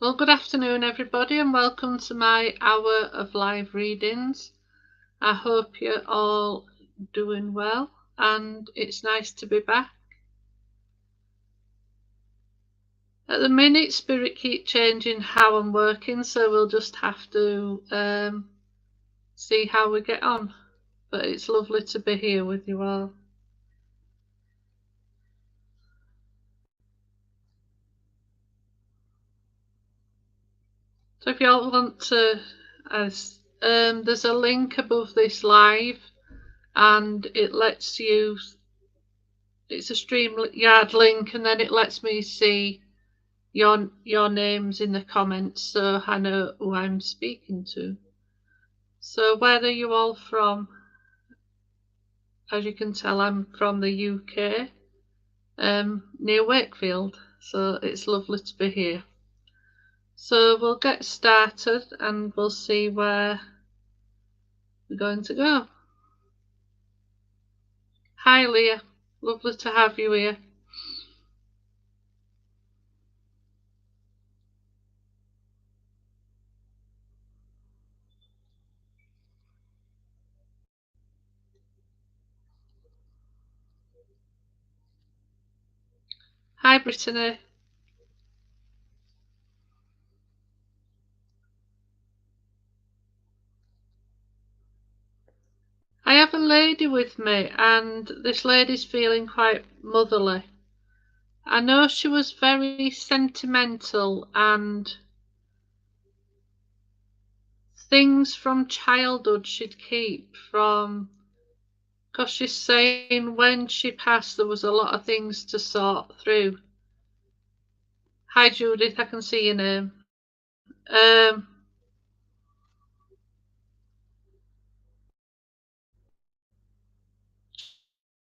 Well, good afternoon everybody and welcome to my hour of live readings. I hope you're all doing well and it's nice to be back. At the minute, Spirit keeps changing how I'm working, so we'll just have to see how we get on. But it's lovely to be here with you all. So if you all want to, there's a link above this live and it lets you, it's a StreamYard link, and then it lets me see your names in the comments so I know who I'm speaking to. So where are you all from? As you can tell, I'm from the UK, near Wakefield, so it's lovely to be here. So we'll get started and we'll see where we're going to go. Hi Leah, lovely to have you here. Hi Brittany. I have a lady with me and this lady's feeling quite motherly. I know she was very sentimental and things from childhood she'd keep from, because she's saying when she passed there was a lot of things to sort through. Hi Judith, I can see your name.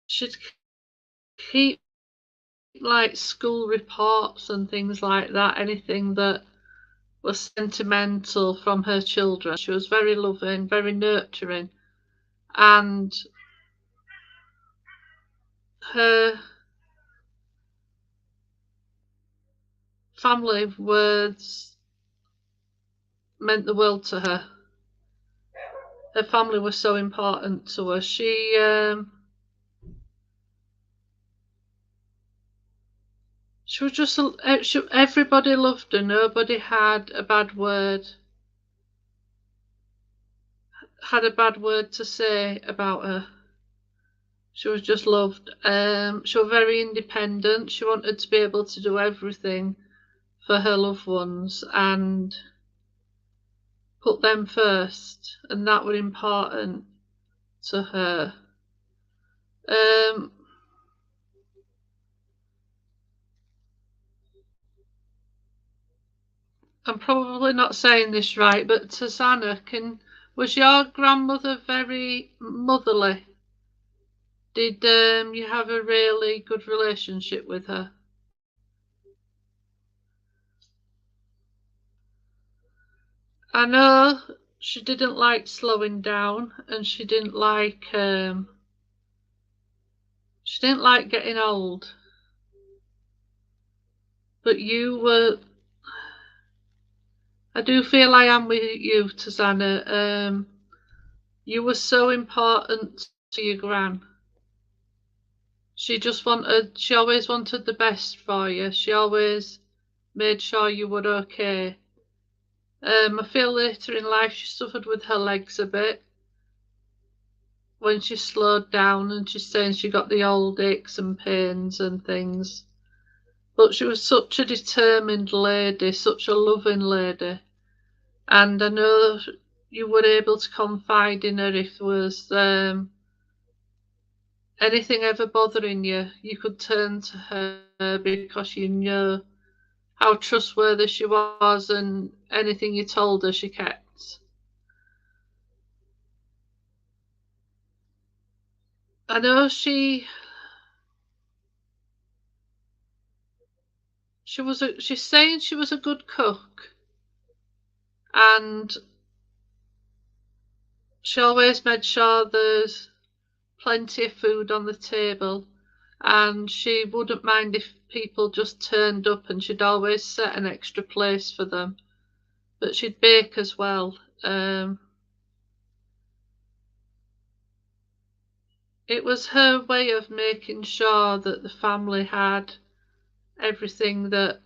She'd keep like school reports and things like that, anything that was sentimental from her children. She was very loving, very nurturing, and her family words meant the world to her. Her family was so important to her. She was just, everybody loved her. Nobody had a bad word to say about her. She was just loved. She was very independent. She wanted to be able to do everything for her loved ones and put them first, and that was important to her. I'm probably not saying this right, but Susanna, was your grandmother very motherly? Did you have a really good relationship with her? I know she didn't like slowing down, and she didn't like getting old. But you were, I do feel I am with you, Susanna. You were so important to your gran. She always wanted the best for you. She always made sure you were okay. I feel later in life she suffered with her legs a bit when she slowed down, and she's saying she got the old aches and pains and things. But she was such a determined lady, such a loving lady. And I know you were able to confide in her if there was anything ever bothering you. You could turn to her because you knew how trustworthy she was, and anything you told her she kept. I know she's saying she was a good cook, and she always made sure there's plenty of food on the table, and she wouldn't mind if people just turned up, and she'd always set an extra place for them. But she'd bake as well. It was her way of making sure that the family had everything that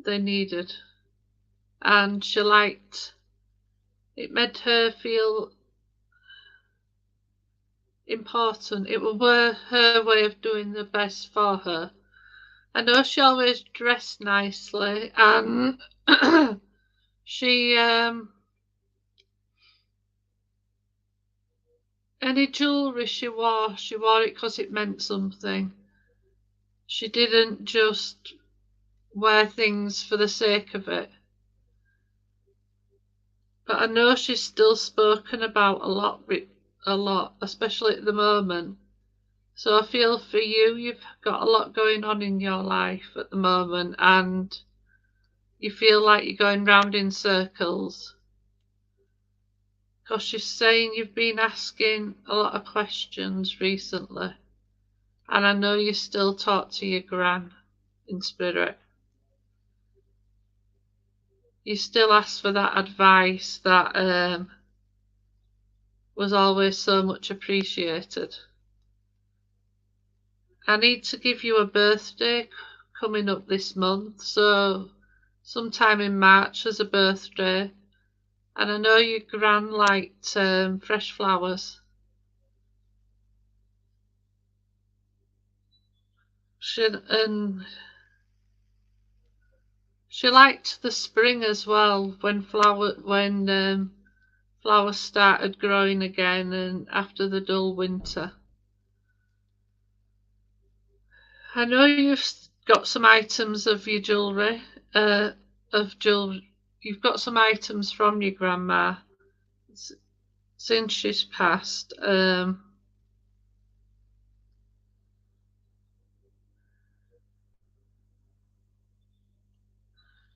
they needed, and she liked it. Made her feel important. It was her way of doing the best for her. I know she always dressed nicely, and she any jewellery she wore it because it meant something. She didn't just wear things for the sake of it. But I know she's still spoken about a lot, especially at the moment. So I feel for you, you've got a lot going on in your life at the moment, and you feel like you're going round in circles. Because she's saying you've been asking a lot of questions recently, and I know you still talk to your gran in spirit. You still ask for that advice that was always so much appreciated. I need to give you a birthday coming up this month, so sometime in March there's a birthday, and I know your gran liked fresh flowers. And she liked the spring as well, when flowers started growing again, and after the dull winter. I know you've got some items of your jewellery, You've got some items from your grandma since she's passed. And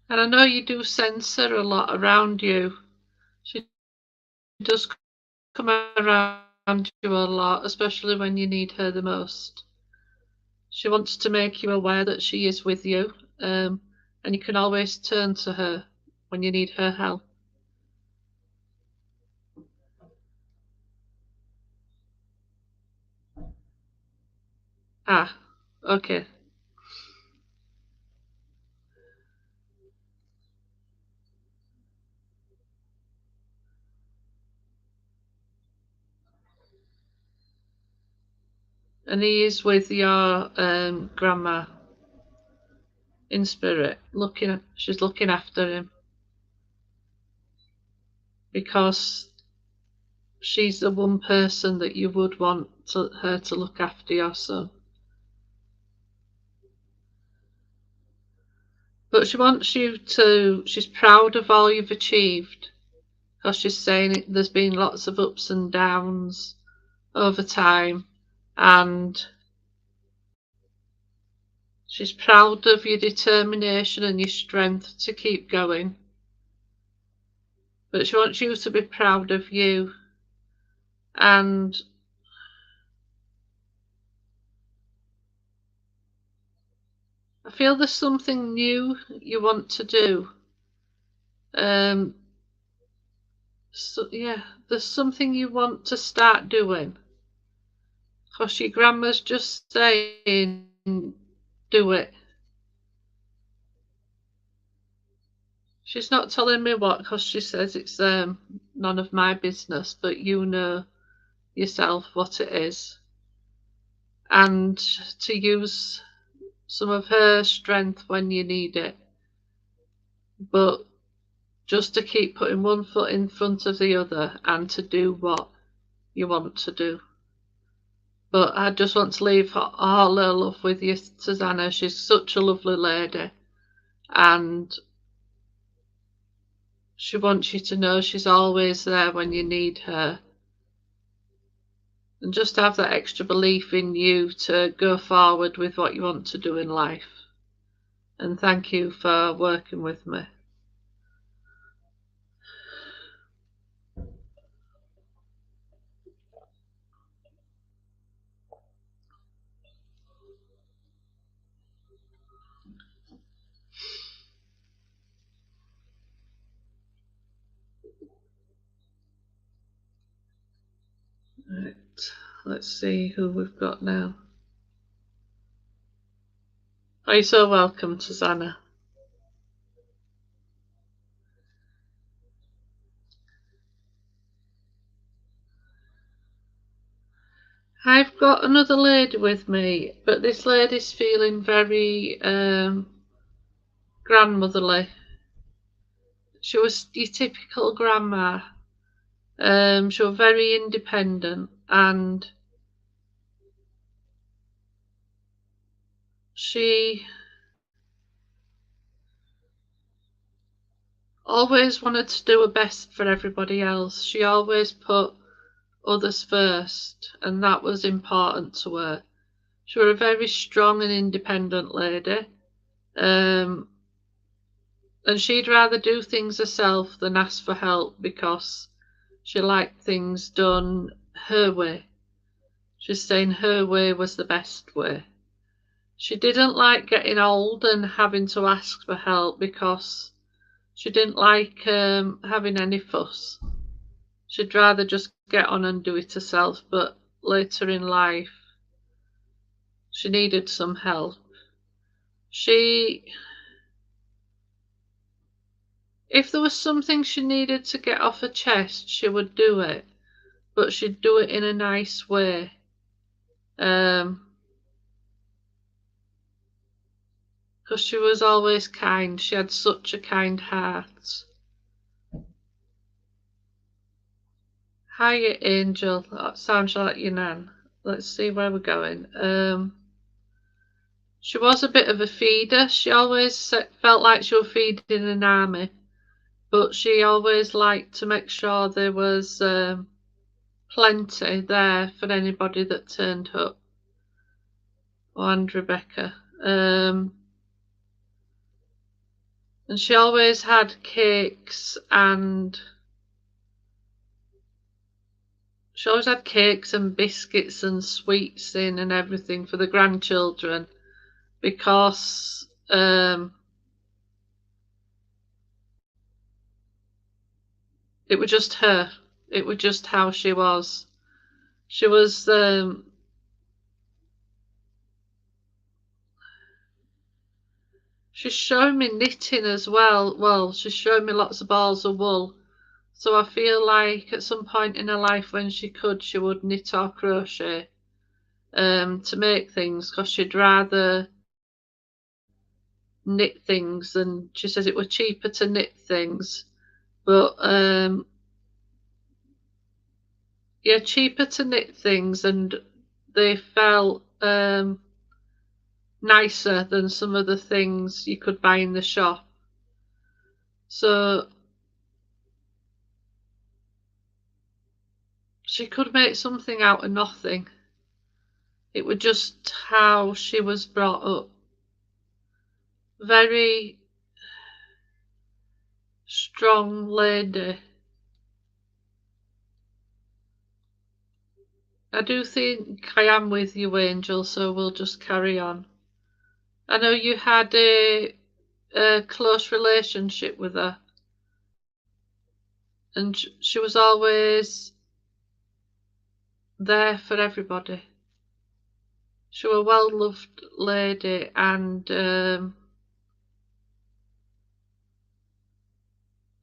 I know you do sense her a lot around you. She does come around you a lot, especially when you need her the most. She wants to make you aware that she is with you, and you can always turn to her when you need her help. Ah, okay. And he is with your grandma in spirit, she's looking after him, because she's the one person that you would want her to look after your son. But she's proud of all you've achieved, because she's saying there's been lots of ups and downs over time, and she's proud of your determination and your strength to keep going. But she wants you to be proud of you, and I feel there's something new you want to do. So yeah, there's something you want to start doing. Because your grandma's just saying, do it. She's not telling me what, because she says it's none of my business, but you know yourself what it is. And to use some of her strength when you need it. But just to keep putting one foot in front of the other and to do what you want to do. But I just want to leave all her love with you, Susanna. She's such a lovely lady, and she wants you to know she's always there when you need her. And just have that extra belief in you to go forward with what you want to do in life. And thank you for working with me. Right, let's see who we've got now. Oh, you're so welcome, Susanna. I've got another lady with me, but this lady's feeling very grandmotherly. She was your typical grandma. She was very independent, and she always wanted to do her best for everybody else. She always put others first, and that was important to her. She was a very strong and independent lady, and she'd rather do things herself than ask for help because she liked things done her way. She's saying her way was the best way. She didn't like getting old and having to ask for help because she didn't like having any fuss. She'd rather just get on and do it herself, but later in life she needed some help. If there was something she needed to get off her chest, she would do it, but she'd do it in a nice way. Because she was always kind. She had such a kind heart. Hiya, Angel. That sounds like your nan. Let's see where we're going. She was a bit of a feeder. She always felt like she was feeding an army, but she always liked to make sure there was plenty there for anybody that turned up. And Rebecca. And she always had cakes and biscuits and sweets in and everything for the grandchildren because it was just her. It was just how she was. She was she's showing me knitting as well. Well, she's showing me lots of balls of wool. So I feel like at some point in her life when she could, she would knit or crochet to make things because she'd rather knit things, and she says it was cheaper to knit things. But yeah, cheaper to knit things, and they felt nicer than some of the things you could buy in the shop. So she could make something out of nothing. It was just how she was brought up. Very strong lady. I do think I am with you, Angel, so we'll just carry on. I know you had a close relationship with her, and she was always there for everybody. She was a well-loved lady and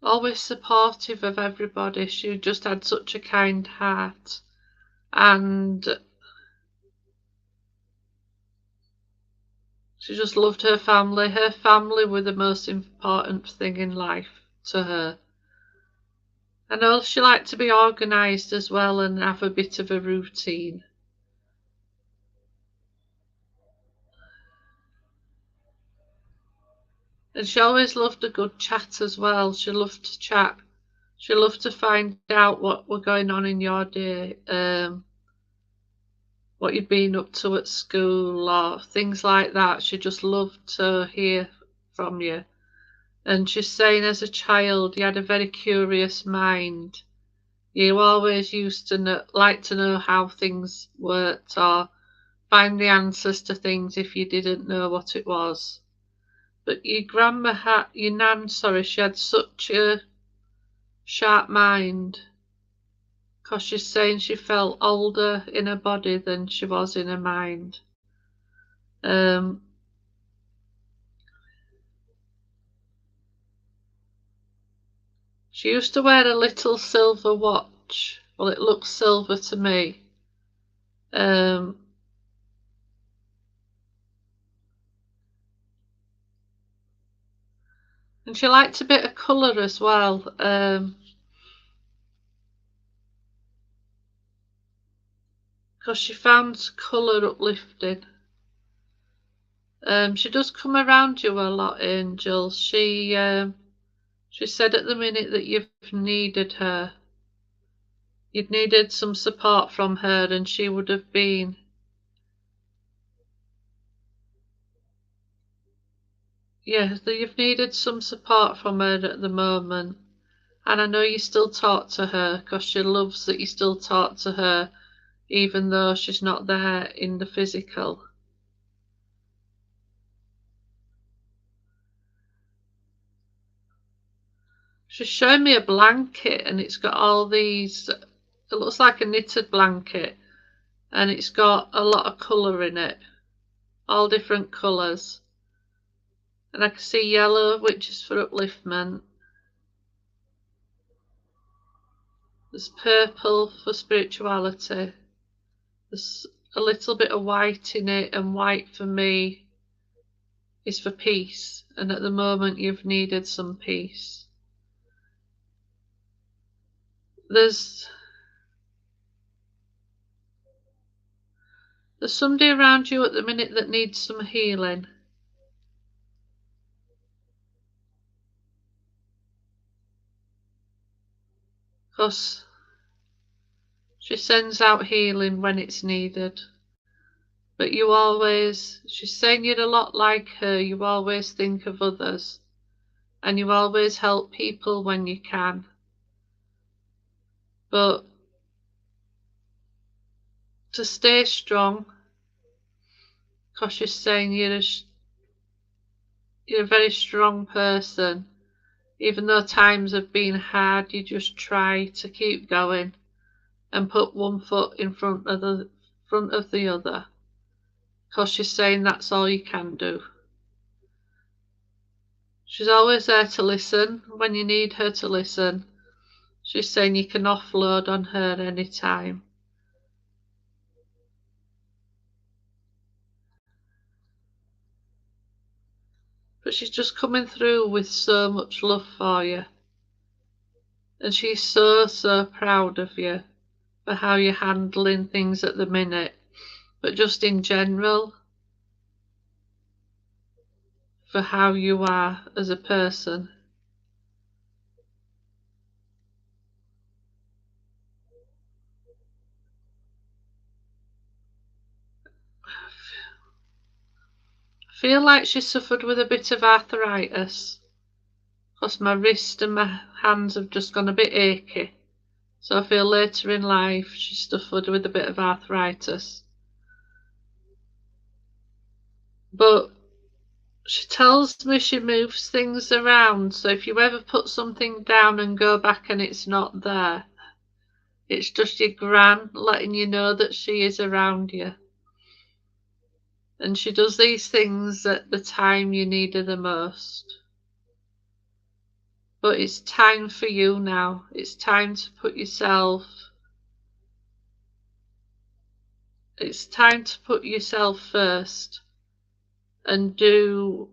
always supportive of everybody. She just had such a kind heart, and she just loved her family. Her family were the most important thing in life to her. I know she liked to be organised as well and have a bit of a routine. And she always loved a good chat as well. She loved to chat. She loved to find out what were going on in your day, what you'd been up to at school or things like that. She just loved to hear from you. And she's saying as a child you had a very curious mind. You always used to like to know how things worked or find the answers to things if you didn't know what it was. But your nan, sorry, she had such a sharp mind. because she's saying she felt older in her body than she was in her mind. She used to wear a little silver watch. Well, it looks silver to me. And she liked a bit of colour as well. Because she found colour uplifting. She does come around you a lot, Angel. She said at the minute that you've needed her. You'd needed some support from her, and she would have been. Yeah, you've needed some support from her at the moment. And I know you still talk to her because she loves that you still talk to her, even though she's not there in the physical. She's showing me a blanket, and it's got all these, it looks like a knitted blanket, and it's got a lot of colour in it, all different colours. And I can see yellow, which is for upliftment. There's purple for spirituality. There's a little bit of white in it, and white for me is for peace. And at the moment you've needed some peace. There's somebody around you at the minute that needs some healing. Because she sends out healing when it's needed. But you always, she's saying you're a lot like her, you always think of others. And you always help people when you can. But to stay strong, because she's saying you're a very strong person. Even though times have been hard, you just try to keep going and put one foot in front of the other. Because she's saying that's all you can do. She's always there to listen when you need her to listen. She's saying you can offload on her anytime. But she's just coming through with so much love for you. And she's so, so proud of you for how you're handling things at the minute. But just in general, for how you are as a person. I feel like she suffered with a bit of arthritis, because my wrist and my hands have just gone a bit achy. So I feel later in life she suffered with a bit of arthritis. But she tells me she moves things around, so if you ever put something down and go back and it's not there, it's just your gran letting you know that she is around you. And she does these things at the time you need her the most. But it's time for you now. It's time to put yourself... It's time to put yourself first and do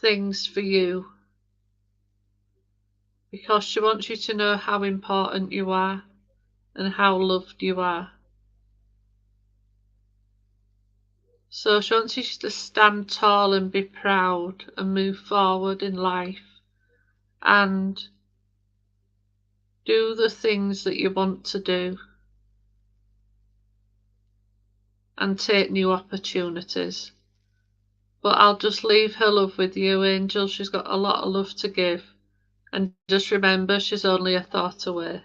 things for you. Because she wants you to know how important you are and how loved you are. So she wants you to stand tall and be proud and move forward in life and do the things that you want to do and take new opportunities. But I'll just leave her love with you, Angel. She's got a lot of love to give. And just remember, she's only a thought away.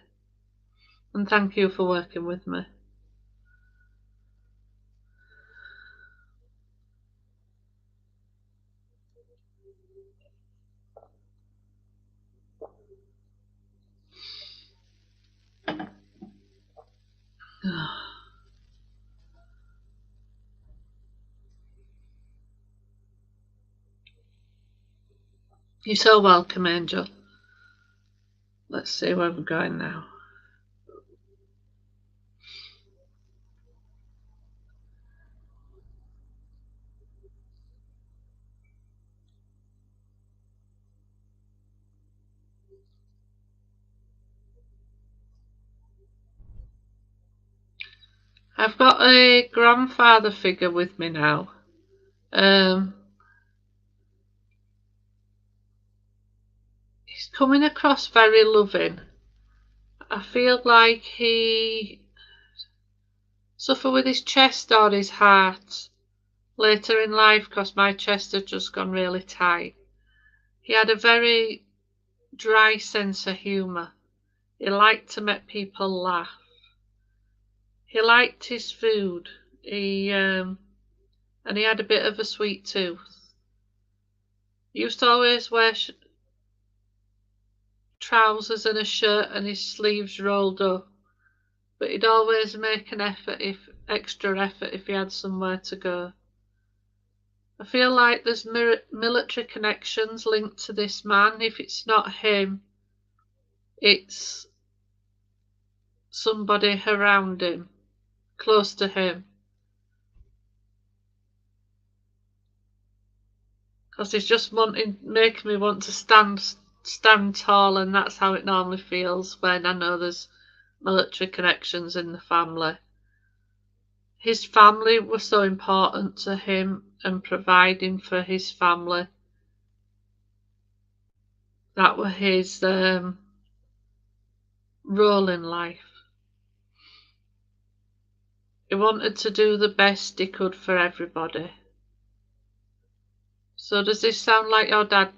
And thank you for working with me. You're so welcome, Angel. Let's see where we're going now. I've got a grandfather figure with me now. He's coming across very loving. I feel like he suffered with his chest or his heart later in life because my chest had just gone really tight. He had a very dry sense of humour. He liked to make people laugh. He liked his food. And he had a bit of a sweet tooth. He used to always wear trousers and a shirt and his sleeves rolled up, but he'd always make an extra effort if he had somewhere to go. I feel like there's military connections linked to this man. If it's not him, it's somebody around him, close to him. Because he's just making me want to stand tall, and that's how it normally feels when I know there's military connections in the family. His family were so important to him, and providing for his family. That were his role in life. He wanted to do the best he could for everybody. So does this sound like your dad,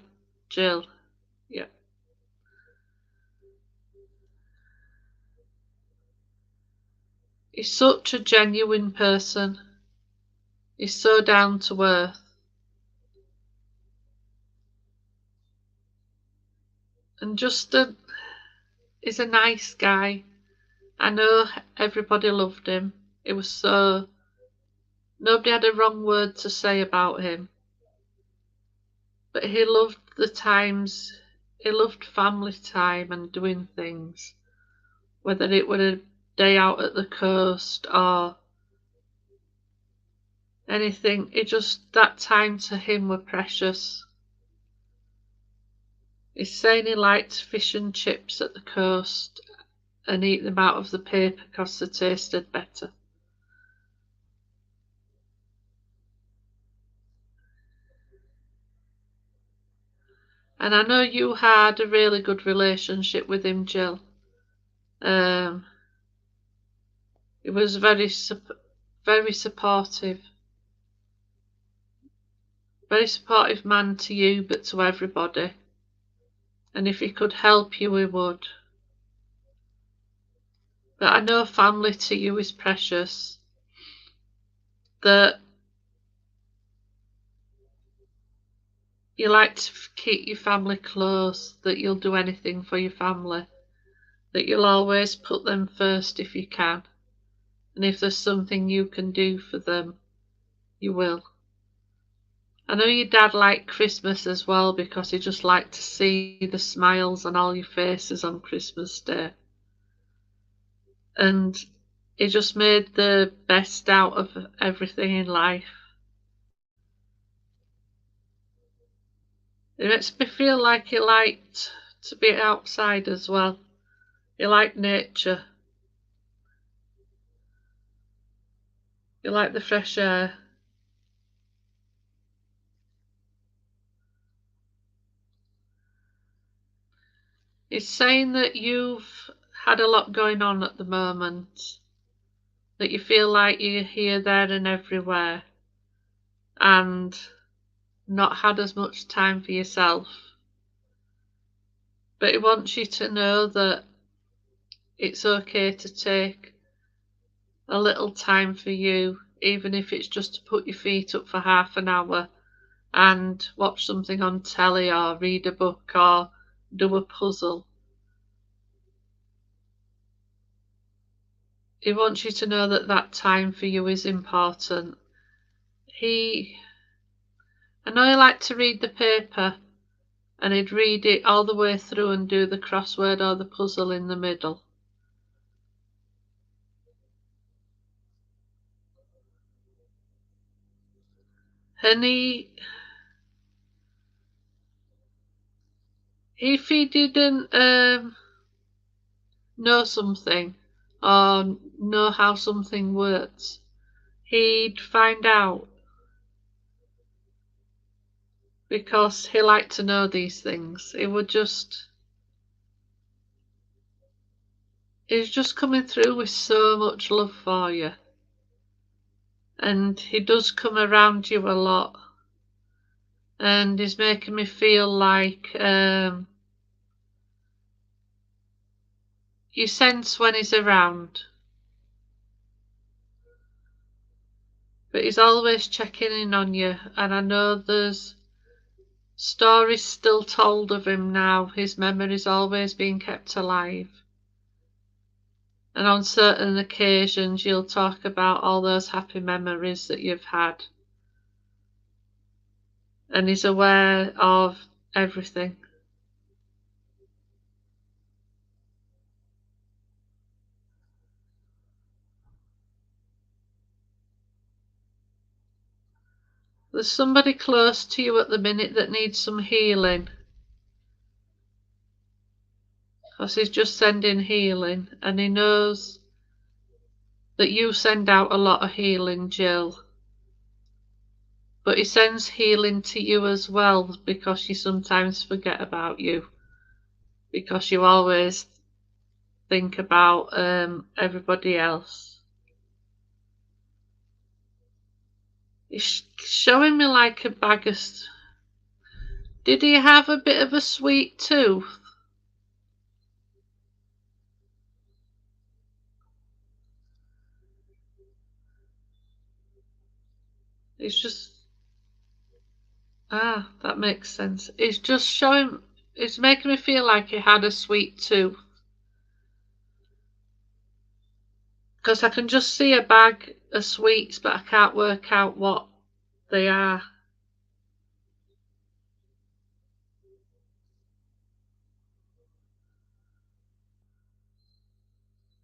Jill? Yeah. He's such a genuine person. He's so down to earth. And he's a nice guy. I know everybody loved him. It was so... Nobody had a wrong word to say about him. But he loved the times... He loved family time and doing things. Whether it were a day out at the coast or anything. That time to him were precious. He's saying he liked fish and chips at the coast and eat them out of the paper because they tasted better. And I know you had a really good relationship with him, Jill. He was very supportive. Very supportive man to you, but to everybody. And if he could help you, he would. But I know family to you is precious. That you like to keep your family close, that you'll do anything for your family, that you'll always put them first if you can. And if there's something you can do for them, you will. I know your dad liked Christmas as well because he just liked to see the smiles on all your faces on Christmas Day. And he just made the best out of everything in life. It makes me feel like he liked to be outside as well. He liked nature. He liked the fresh air. He's saying that you've had a lot going on at the moment, that you feel like you're here, there and everywhere, and not had as much time for yourself. But he wants you to know that it's okay to take a little time for you, even if it's just to put your feet up for half an hour and watch something on telly or read a book or do a puzzle. he wants you to know that that time for you is important. I know he liked to read the paper, and he'd read it all the way through and do the crossword or the puzzle in the middle. And if he didn't know something or know how something works, he'd find out, because he liked to know these things. He's just coming through with so much love for you, and he does come around you a lot, and he's making me feel like you sense when he's around, but he's always checking in on you. And I know there's stories still told of him now. His memory's always being kept alive, and on certain occasions you'll talk about all those happy memories that you've had, and he's aware of everything. There's somebody close to you at the minute that needs some healing, because he's just sending healing, and he knows that you send out a lot of healing, Jill. But he sends healing to you as well, because you sometimes forget about you, because you always think about everybody else. He's showing me like a bag of... Did he have a bit of a sweet tooth? It's just... Ah, that makes sense. It's just showing... It's making me feel like he had a sweet tooth. Because I can just see a bag of sweets, but I can't work out what they are.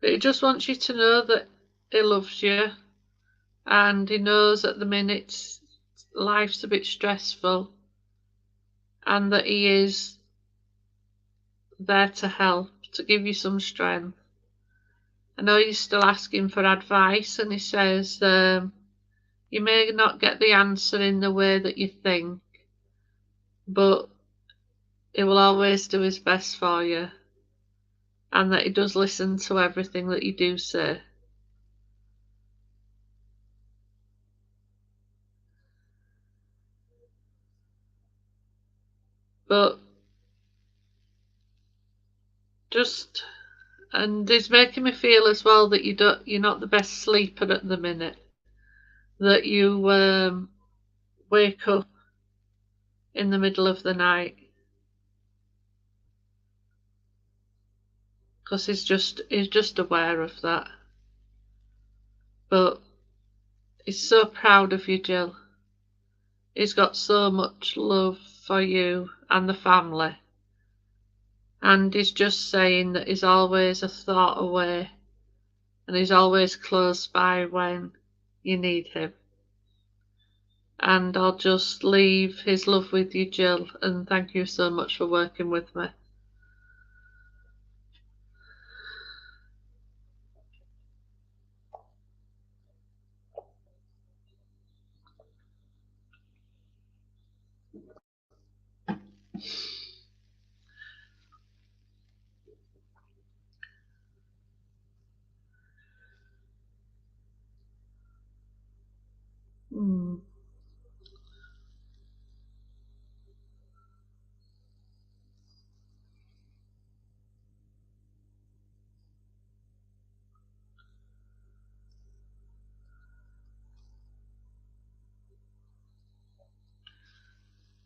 But he just wants you to know that he loves you, and he knows at the minute life's a bit stressful, and that he is there to help, to give you some strength. I know you're still asking for advice, and he says you may not get the answer in the way that you think, but he will always do his best for you, and that he does listen to everything that you do say. But just... And it's making me feel as well that you're not the best sleeper at the minute, that you wake up in the middle of the night, because he's just aware of that. But he's so proud of you, Jill. He's got so much love for you and the family, and he's just saying that he's always a thought away, and he's always close by when you need him. And I'll just leave his love with you, Jill, and thank you so much for working with me.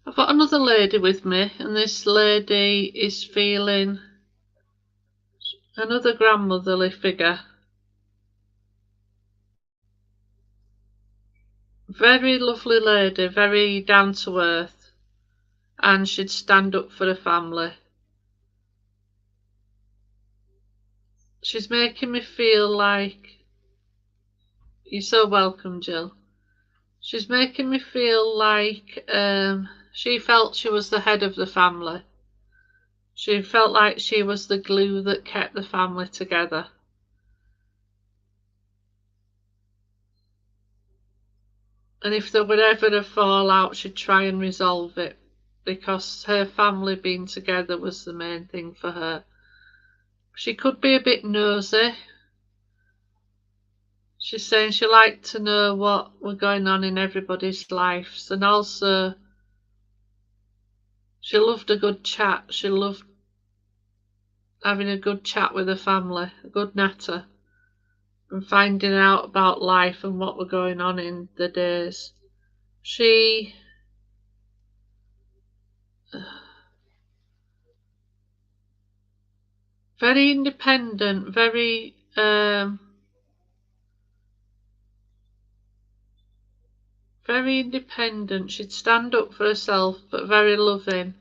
I've got another lady with me, and this lady is feeling another grandmotherly figure. Very lovely lady, very down to earth, and she'd stand up for her family. She's making me feel like... You're so welcome, Jill. She's making me feel like she felt she was the head of the family. She felt like she was the glue that kept the family together. And if there were ever a fallout, she'd try and resolve it, because her family being together was the main thing for her. She could be a bit nosy. She's saying she liked to know what were going on in everybody's lives, and also she loved a good chat. She loved having a good chat with her family, a good natter, and finding out about life and what were going on in the days. She very independent, very very independent. She'd stand up for herself, but very loving.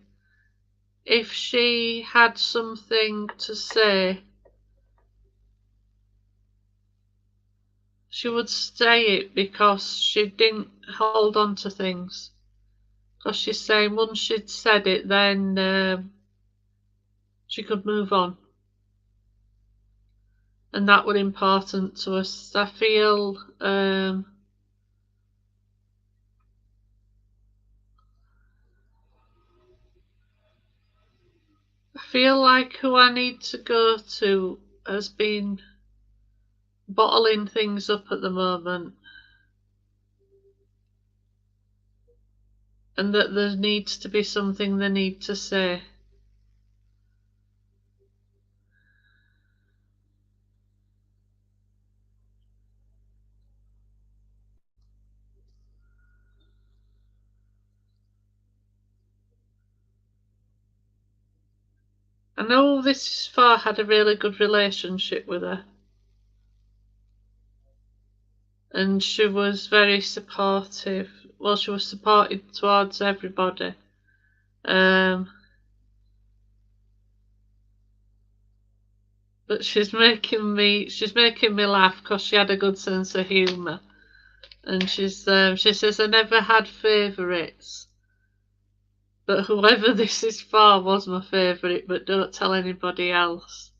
If she had something to say, she would say it, because she didn't hold on to things. Because she's saying once she'd said it, then she could move on. And that was important to us. I feel like who I need to go to has been bottling things up at the moment, and that there needs to be something they need to say. I know this far had a really good relationship with her, and she was very supportive. Well, she was supportive towards everybody. But she's making me laugh, because she had a good sense of humour. And she says, I never had favourites, but whoever this is for was my favourite, but don't tell anybody else.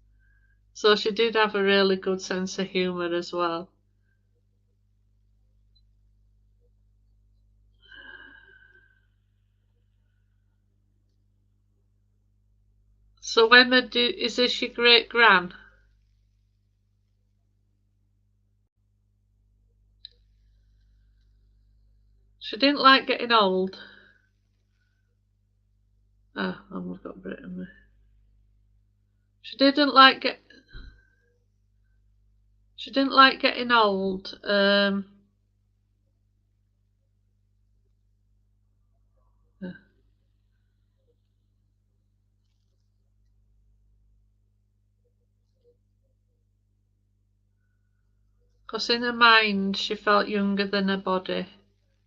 So she did have a really good sense of humour as well. So Emma, is this your great gran? She didn't like getting old. Oh, we've got Britain there. She didn't like getting old. Because in her mind she felt younger than her body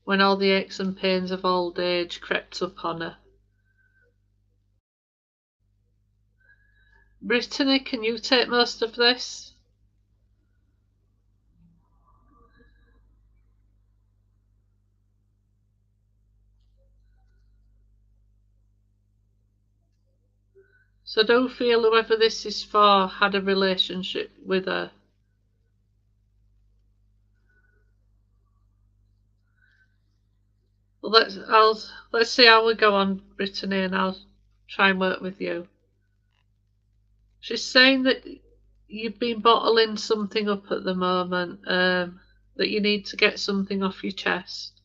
when all the aches and pains of old age crept up on her. Brittany, can you take most of this? So don't feel whoever this is for had a relationship with her. Well, let's see how we go on, Brittany, and I'll try and work with you. She's saying that you've been bottling something up at the moment, that you need to get something off your chest.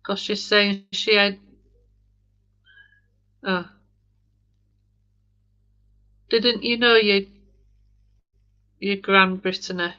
Because she's saying she had... Oh. Didn't you know your Gran, Brittany?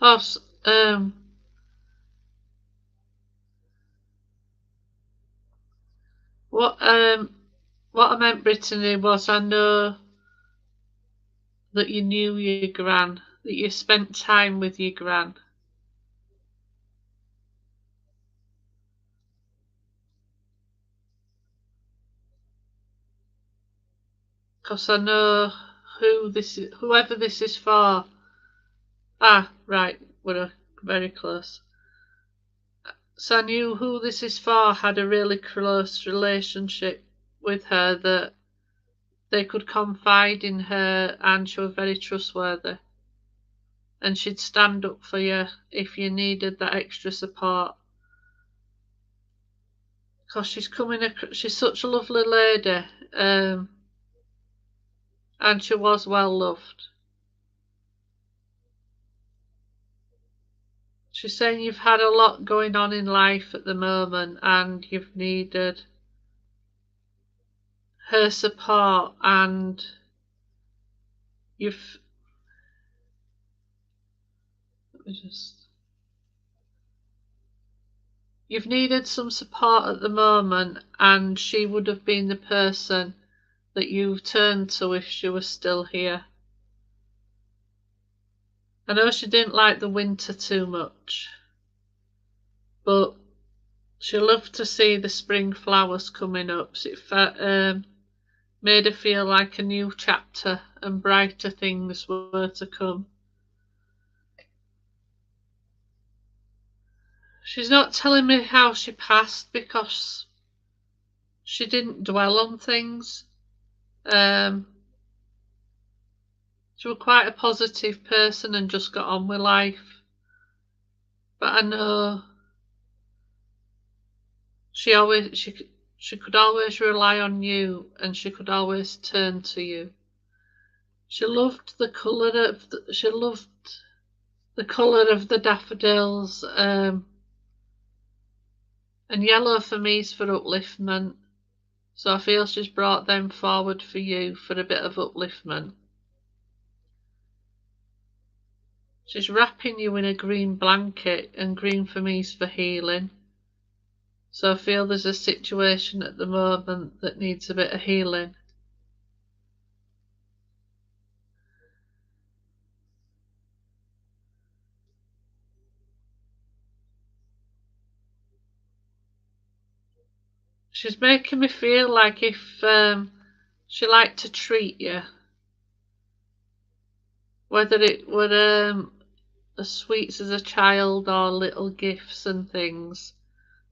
Oh, what what I meant, Brittany, was I know that you knew your gran, that you spent time with your gran. Because I know whoever this is for. Ah, right, we're very close. So I knew who this is for had a really close relationship with her, that they could confide in her and she was very trustworthy. And she'd stand up for you if you needed that extra support. Because she's such a lovely lady, and she was well loved. She's saying you've had a lot going on in life at the moment and you've needed her support, and you've let me just you've needed some support at the moment, and she would have been the person that you've turned to if she was still here. I know she didn't like the winter too much, but she loved to see the spring flowers coming up. So it made her feel like a new chapter and brighter things were to come. She's not telling me how she passed because she didn't dwell on things. She was quite a positive person and just got on with life. But I know she could always rely on you, and she could always turn to you. She loved the colour of the daffodils, and yellow for me is for upliftment. So I feel she's brought them forward for you for a bit of upliftment. She's wrapping you in a green blanket, and green for me is for healing. So I feel there's a situation at the moment that needs a bit of healing. She's making me feel like if she liked to treat you, whether it were as sweets as a child or little gifts and things,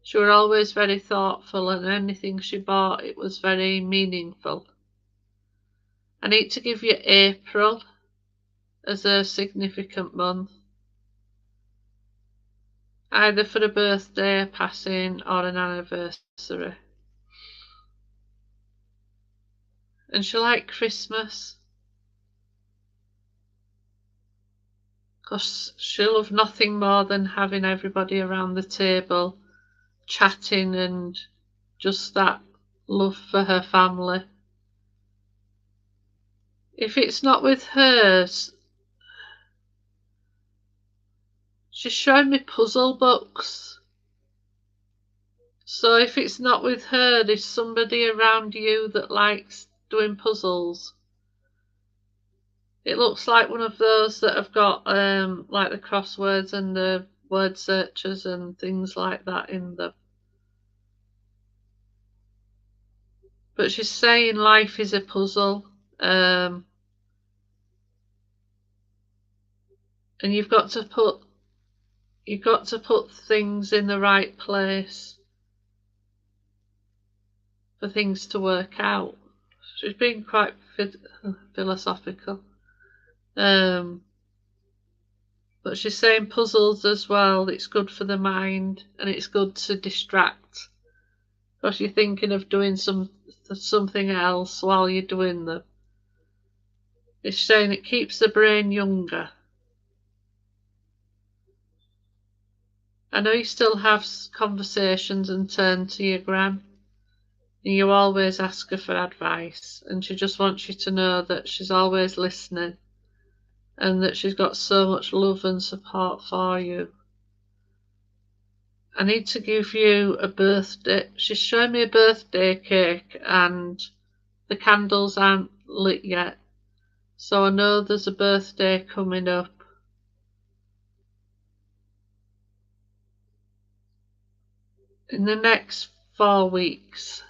she were always very thoughtful, and anything she bought, it was very meaningful. I need to give you April as a significant month, either for a birthday, a passing, or an anniversary. And she liked Christmas because she loved nothing more than having everybody around the table chatting, and just that love for her family. If it's not with hers, she's showing me puzzle books. So if it's not with her, there's somebody around you that likes doing puzzles. It looks like one of those that have got like the crosswords and the word searchers and things like that in them. But she's saying life is a puzzle, and you've got to put things in the right place for things to work out. She's been quite philosophical. But she's saying puzzles as well. It's good for the mind, and it's good to distract, because you're thinking of doing something else while you're doing them. It's saying it keeps the brain younger. I know you still have conversations and turn to your gran, and you always ask her for advice, and she just wants you to know that she's always listening, and that she's got so much love and support for you. I need to give you a birthday. She's showing me a birthday cake and the candles aren't lit yet. So I know there's a birthday coming up. In the next 4 weeks.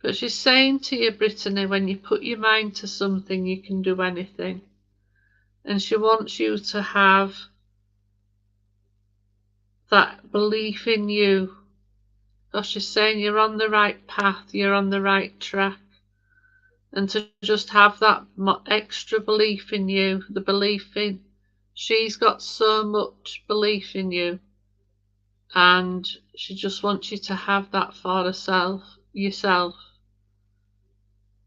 But she's saying to you, Brittany, when you put your mind to something, you can do anything. And she wants you to have that belief in you. Because she's saying you're on the right path, you're on the right track. And to just have that extra belief in you, the belief in, she's got so much belief in you. And she just wants you to have that for yourself.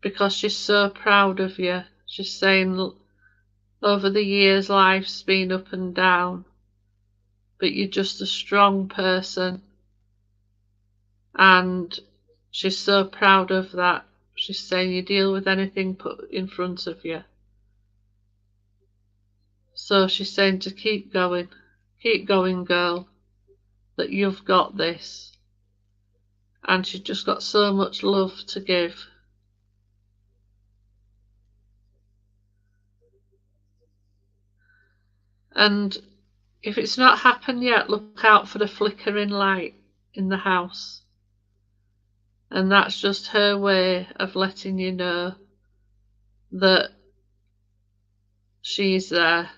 Because she's so proud of you. She's saying over the years life's been up and down, but you're just a strong person, and she's so proud of that. She's saying you deal with anything put in front of you. So she's saying to keep going girl, that you've got this. And she's just got so much love to give. And if it's not happened yet, look out for the flickering light in the house. And that's just her way of letting you know that she's there,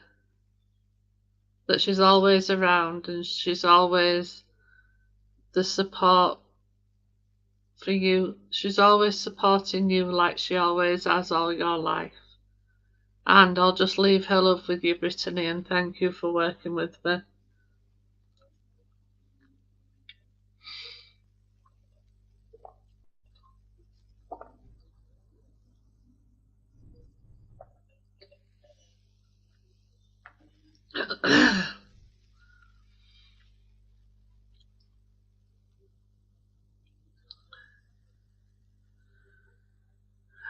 that she's always around, and she's always the support for you. She's always supporting you like she always has all your life. And I'll just leave her love with you, Brittany, and thank you for working with me.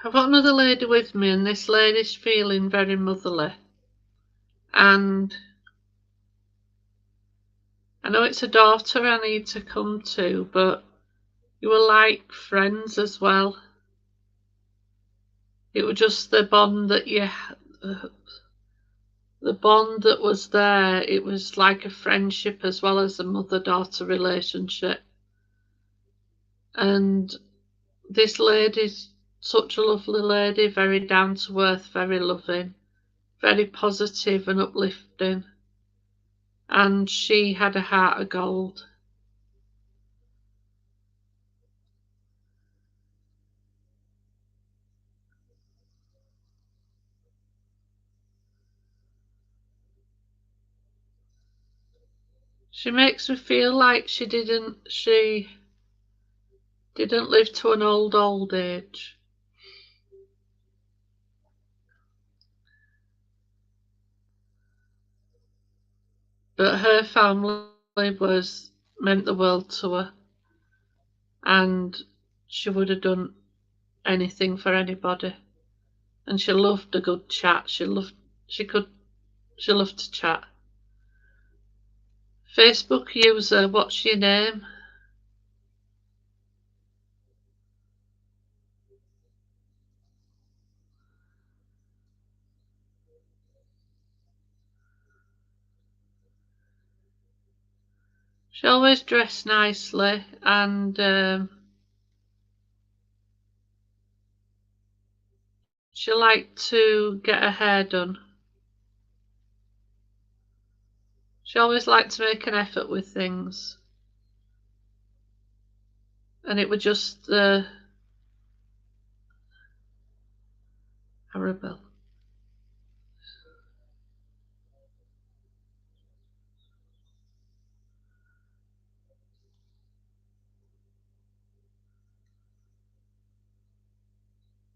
I've got another lady with me, and this lady's feeling very motherly. And I know it's a daughter I need to come to, but you were like friends as well. It was just the bond that the bond that was there. It was like a friendship as well as a mother-daughter relationship. And this lady's such a lovely lady, very down to earth, very loving, very positive and uplifting. And she had a heart of gold. She makes me feel like she didn't live to an old age. But her family meant the world to her, and she would have done anything for anybody. And she loved a good chat. She loved to chat. Facebook user, what's your name? She always dressed nicely, and she liked to get her hair done. She always liked to make an effort with things. And it was just Arabelle.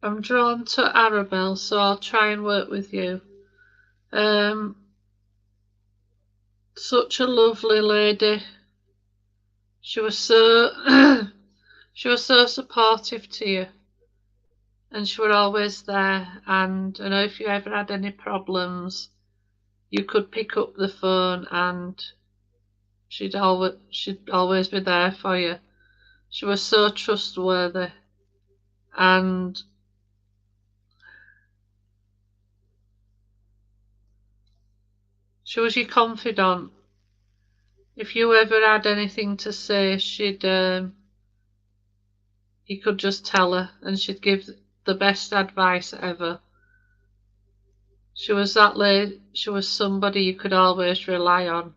I'm drawn to Arabelle, so I'll try and work with you. Such a lovely lady. She was so She was so supportive to you, and she was always there. And I know if you ever had any problems, you could pick up the phone and she'd always be there for you. She was so trustworthy, and she was your confidant. If you ever had anything to say, you could just tell her, and she'd give the best advice ever. She was that lady. She was somebody you could always rely on.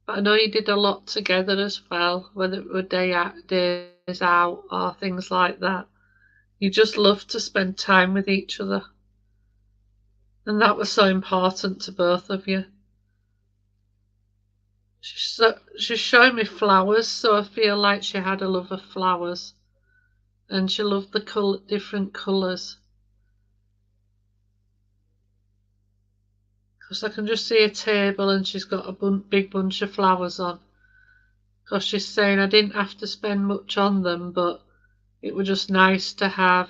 But I know you did a lot together as well, whether it were days out or things like that. You just loved to spend time with each other, and that was so important to both of you. She's showing me flowers, so I feel like she had a love of flowers, and she loved the different colours. Because I can just see a table and she's got a big bunch of flowers on. Because she's saying I didn't have to spend much on them, but it was just nice to have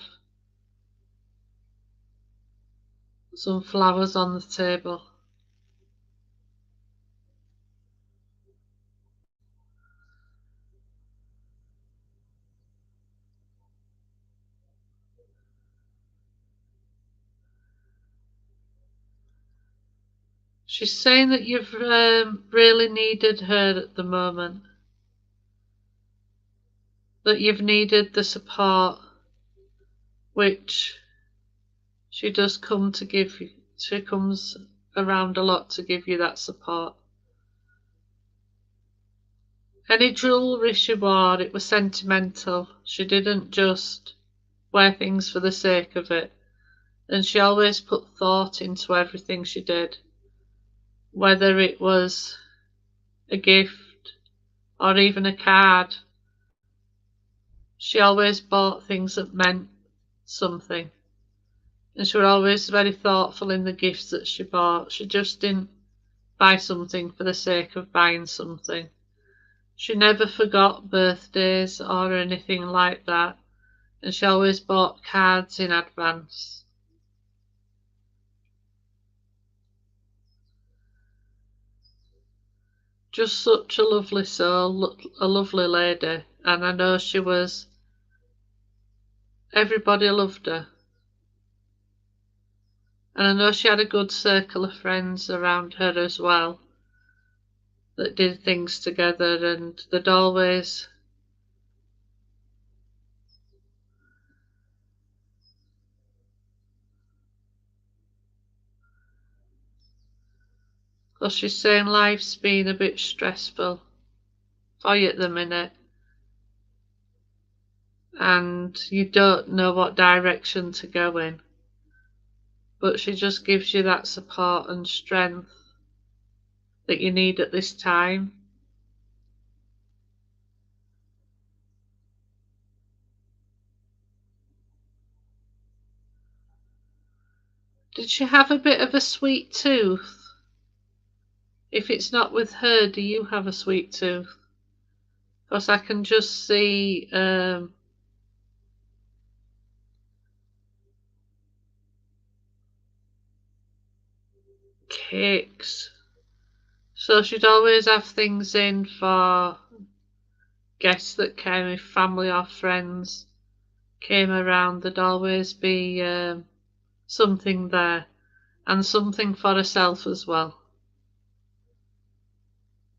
some flowers on the table. She's saying that you've really needed her at the moment, that you've needed the support, which she does come to give you. She comes around a lot to give you that support. Any jewellery she wore, it was sentimental. She didn't just wear things for the sake of it. And she always put thought into everything she did. Whether it was a gift or even a card, she always bought things that meant something. And she was always very thoughtful in the gifts that she bought. She just didn't buy something for the sake of buying something. She never forgot birthdays or anything like that, and she always bought cards in advance. Just such a lovely soul, a lovely lady, and I know everybody loved her. And I know she had a good circle of friends around her as well that did things together, and they'd always because she's saying life's been a bit stressful for you at the minute, and you don't know what direction to go in. But she just gives you that support and strength that you need at this time. Did she have a bit of a sweet tooth? If it's not with her, do you have a sweet tooth? Because I can just see cakes. So she'd always have things in for guests that came, if family or friends came around, there'd always be something there, and something for herself as well.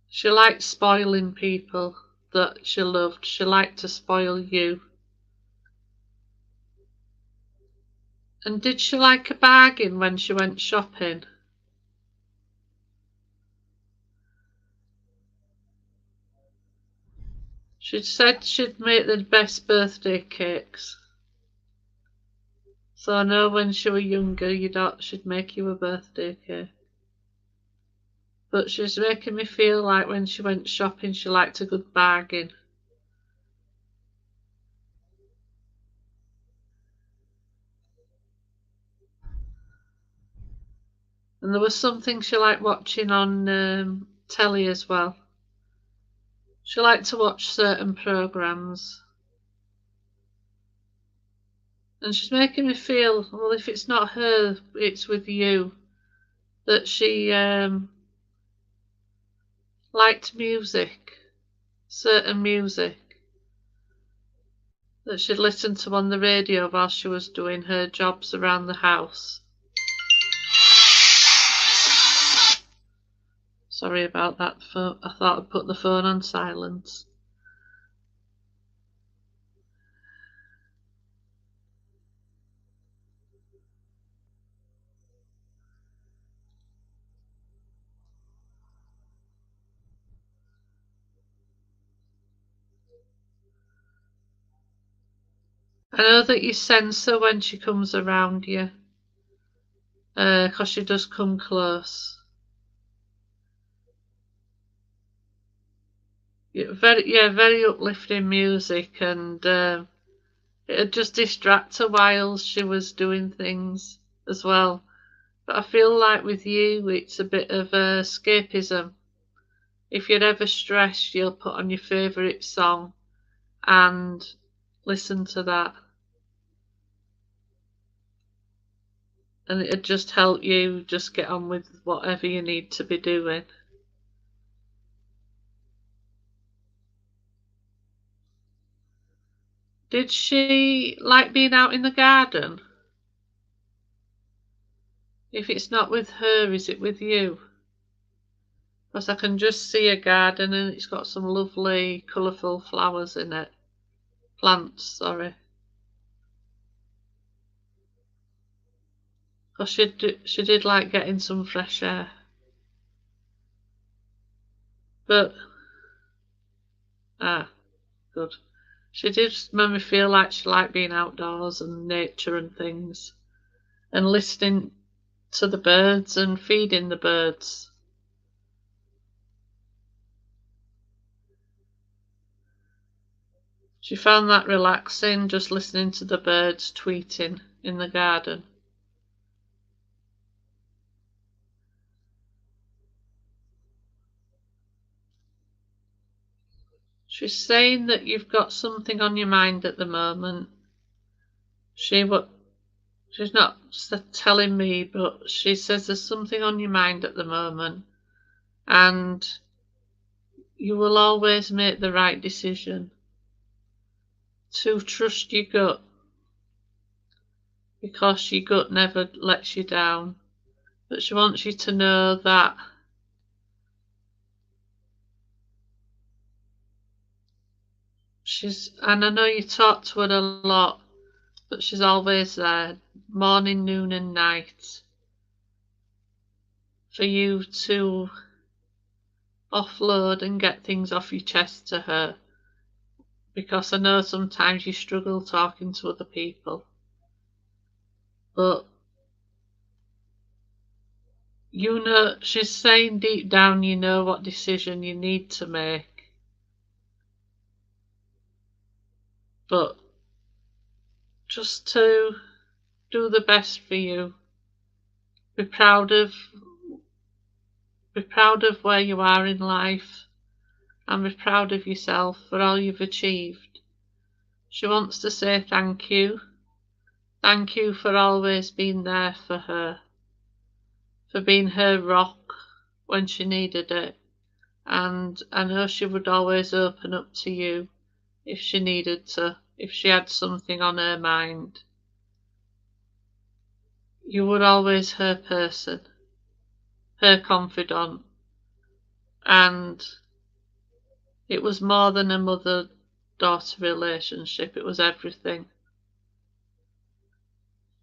She liked spoiling people that she loved. She liked to spoil you. And did she like a bargain when she went shopping? She said she'd make the best birthday cakes. So I know when she was younger, you thought she'd make you a birthday cake. But she's making me feel like when she went shopping, she liked a good bargain. And there was something she liked watching on telly as well. She liked to watch certain programmes. And she's making me feel, well, if it's not her, it's with you. That she liked music, certain music, that she'd listen to on the radio while she was doing her jobs around the house. Sorry about that. I thought I'd put the phone on silence. I know that you sense her when she comes around you, 'cause she does come close. Very uplifting music, and it'd just distract her while she was doing things as well. But I feel like with you, it's a bit of escapism. If you're ever stressed, you'll put on your favourite song and listen to that. And it'd just help you just get on with whatever you need to be doing. Did she like being out in the garden? If it's not with her, is it with you? Because I can just see a garden and it's got some lovely colourful flowers in it. Plants, sorry. Because she did like getting some fresh air. But, good. She did make me feel like she liked being outdoors and nature and things. And listening to the birds and feeding the birds. She found that relaxing, just listening to the birds tweeting in the garden. She's saying that you've got something on your mind at the moment. She's not telling me, but she says there's something on your mind at the moment, and you will always make the right decision. To trust your gut, because your gut never lets you down. But she wants you to know that and I know you talk to her a lot, but she's always there, morning, noon and night, for you to offload and get things off your chest to her, because I know sometimes you struggle talking to other people, but you know, she's saying deep down you know what decision you need to make, but just to do the best for you. Be proud of where you are in life, and be proud of yourself for all you've achieved. She wants to say thank you. Thank you for always being there for her, for being her rock when she needed it. And I know she would always open up to you if she needed to, if she had something on her mind. You were always her person, her confidant, and it was more than a mother-daughter relationship, it was everything.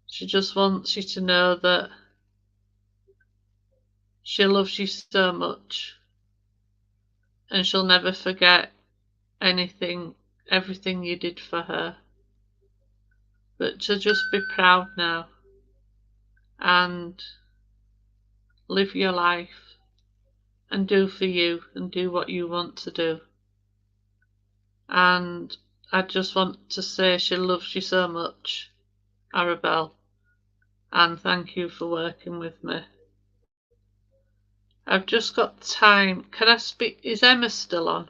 She just wants you to know that she loves you so much, and she'll never forget everything you did for her. But to just be proud now and live your life and do for you and do what you want to do. And I just want to say she loves you so much, Arabelle, and thank you for working with me. I've just got time. Can I speak? Is Emma still on?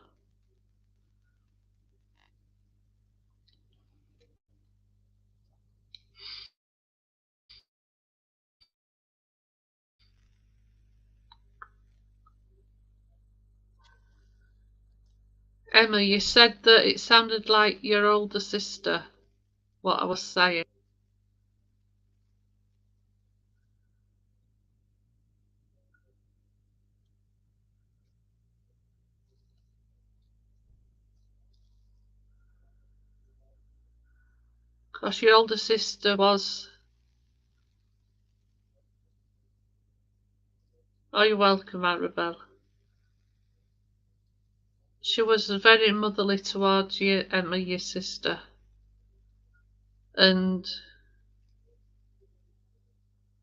Emma, you said that it sounded like your older sister, what I was saying. Because your older sister was... Oh, you're welcome, Arabelle. She was very motherly towards you, Emma, your sister. And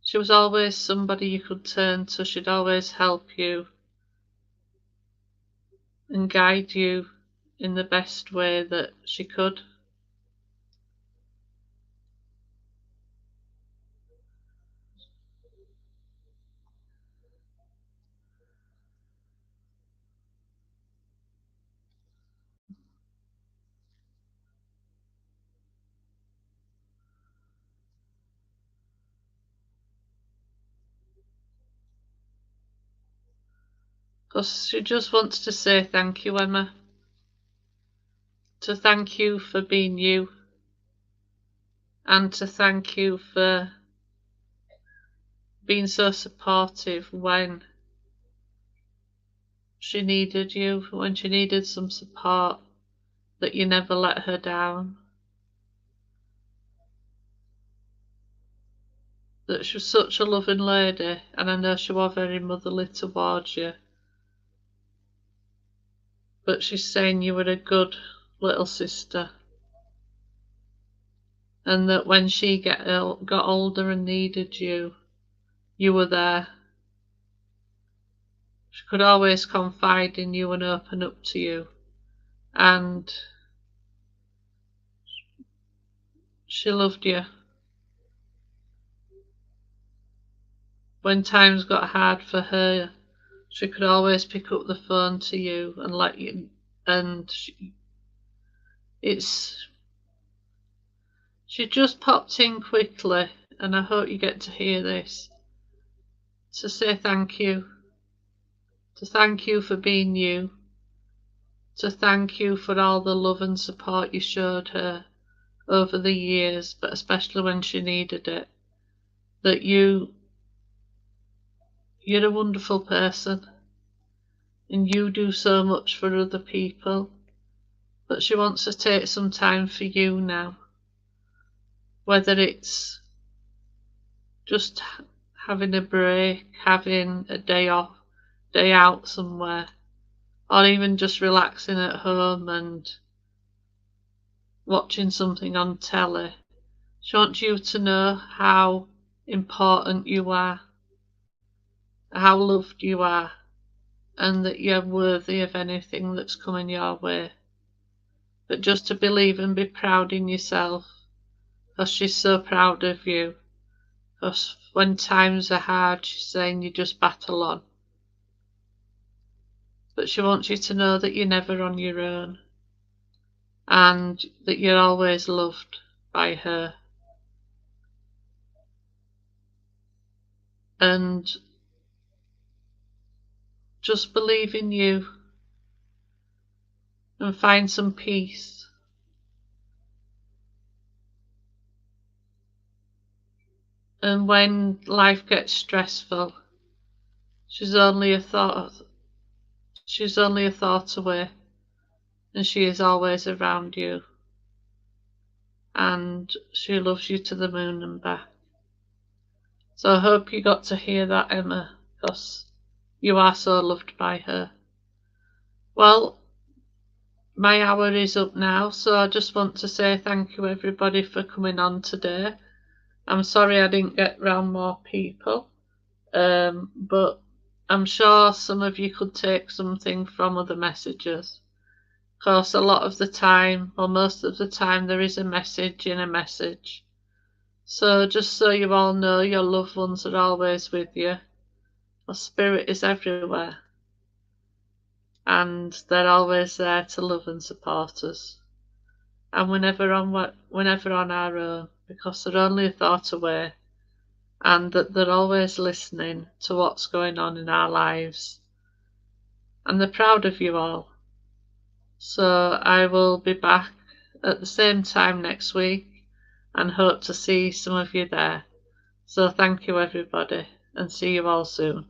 she was always somebody you could turn to. She'd always help you and guide you in the best way that she could. Because she just wants to say thank you, Emma. To thank you for being you. And to thank you for being so supportive when she needed you, when she needed some support, that you never let her down. That she was such a loving lady, and I know she was very motherly towards you. But she's saying you were a good little sister. And that when she got older and needed you, you were there. She could always confide in you and open up to you. And she loved you. When times got hard for her, she could always pick up the phone to you and let you, and she just popped in quickly, and I hope you get to hear this, to say thank you, to thank you for being you, to thank you for all the love and support you showed her over the years, but especially when she needed it, that you're a wonderful person, and you do so much for other people, but she wants to take some time for you now, whether it's just having a break, having a day off, day out somewhere, or even just relaxing at home and watching something on telly. She wants you to know how important you are, how loved you are, and that you're worthy of anything that's coming your way. But just to believe and be proud in yourself, because she's so proud of you. Because when times are hard, she's saying you just battle on. But she wants you to know that you're never on your own, and that you're always loved by her. And just believe in you and find some peace. And when life gets stressful, she's only a thought away, and she is always around you, and she loves you to the moon and back. So I hope you got to hear that, Emma, because you are so loved by her. Well, my hour is up now, so I just want to say thank you everybody for coming on today. I'm sorry I didn't get round more people, but I'm sure some of you could take something from other messages. Of course, a lot of the time, or most of the time, there is a message in a message. So just so you all know, your loved ones are always with you. Our spirit is everywhere, and they're always there to love and support us. And we're never on our own, because they're only a thought away, and that they're always listening to what's going on in our lives. And they're proud of you all. So I will be back at the same time next week and hope to see some of you there. So thank you everybody, and see you all soon.